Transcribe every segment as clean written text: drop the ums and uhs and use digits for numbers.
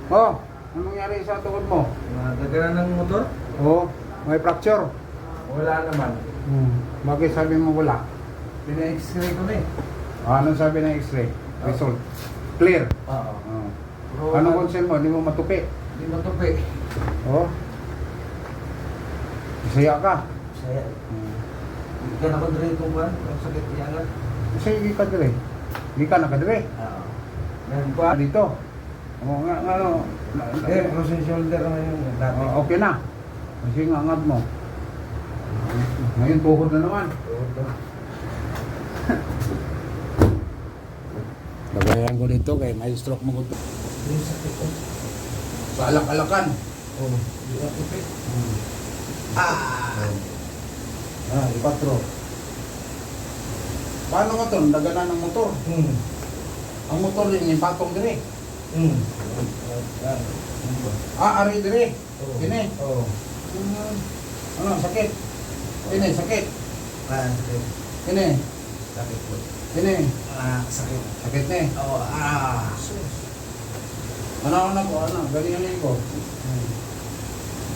Oh, ano nangyari sa tukod mo? Nagkaroon ng motor? Oh, may fracture. Wala naman. Bakit sabi mo wala? Pina-x-ray ko na eh. Anong sabi ng x-ray? Result? Clear? Oo. Oh. Pero Anong concern mo? Hindi mo matupi? Hindi matupi. Oh. Isaya ka? Saya. Hindi ka na ko dito ba? Ang sakit niya nga. Kasi hindi ka dire. Hindi ka nakadire. Oo. Meron pa. Dito. Oh, ano? Eh, frozen shoulder naman yung dati. Okay na. Kasi nga angat mo. Ngayon tuhod na naman. Lagayan ko dito kay may stroke mo ko. Yung sakit ko. Sa alak-alakan. Oo. Hindi ka tupi. Ipatro. Paano nga to? Daganan ng motor. Ang motor din yung patong dire. Ari dire. Kini. Oo. Ano, sakit? Kini, sakit. Sakit. Kini, Sakit po. kini. Sakit. Sakit ni. Oo. Ano, galingan ko.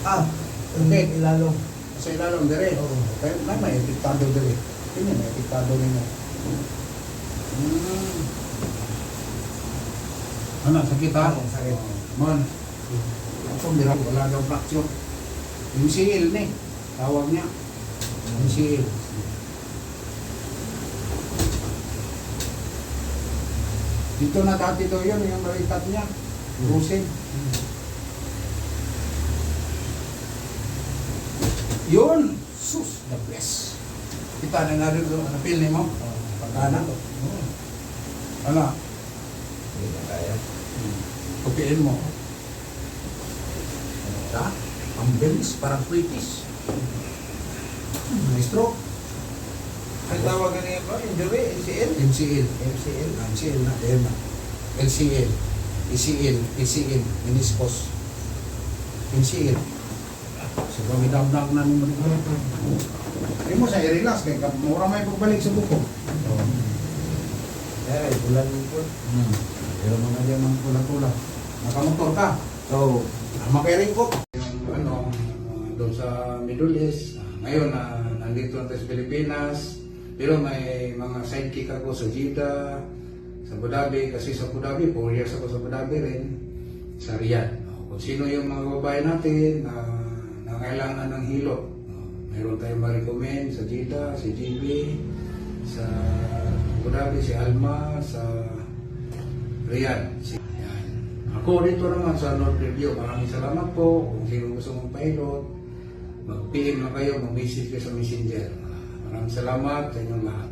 Sakit. Ilalong. Sa ilalong dire. Oo. Kaya na may epiktado dire. Kini, may epiktado ninyo. Ano, sakit ha? Sakit. Man. Ako, wala daw fracture. Yung CL ni. Tawag niya. Yung CL. Dito na dati daw yun, yung balikat niya. Brusin. Yun! Sus! The best! Kita na nga rin doon. Napil ni mo? Pagkana. Ano? Hindi na kaya. Kupiin mo. Ha? Ang bilis, parang British. May stroke. Ang tawagan niya ba? Injury? ACL? MCL. MCL? MCL na. Ayan na. LCL. ECL. ECL. Meniscus. MCL. So, kung idabdag na mo rin. Hindi mo sa i-relax. Kaya mura may pagbalik sa buko. Eh, bulan po. Pero mga dyan ng pula-pula. Nakamotor ka. Oo. Makiring ko. Yung ano, doon sa Middle East. Ngayon, nandito natin sa Pilipinas. Pero may mga sidekick ako sa Jeddah, sa Abu Dhabi. Kasi sa Abu Dhabi, 4 years ako sa Abu Dhabi rin. Sa Riyadh. Kung sino yung mga babae natin na nangailangan ng hilot. Mayroon tayong ma-recommend sa Jeddah, si GB, sa Abu Dhabi, si Alma, sa Riyadh. Yan. Ako dito naman sa North Review. Maraming salamat po. Kung sino gusto mong pilot, mag-PM na kayo, mag-message kayo sa Messenger. Maraming salamat sa inyong lahat.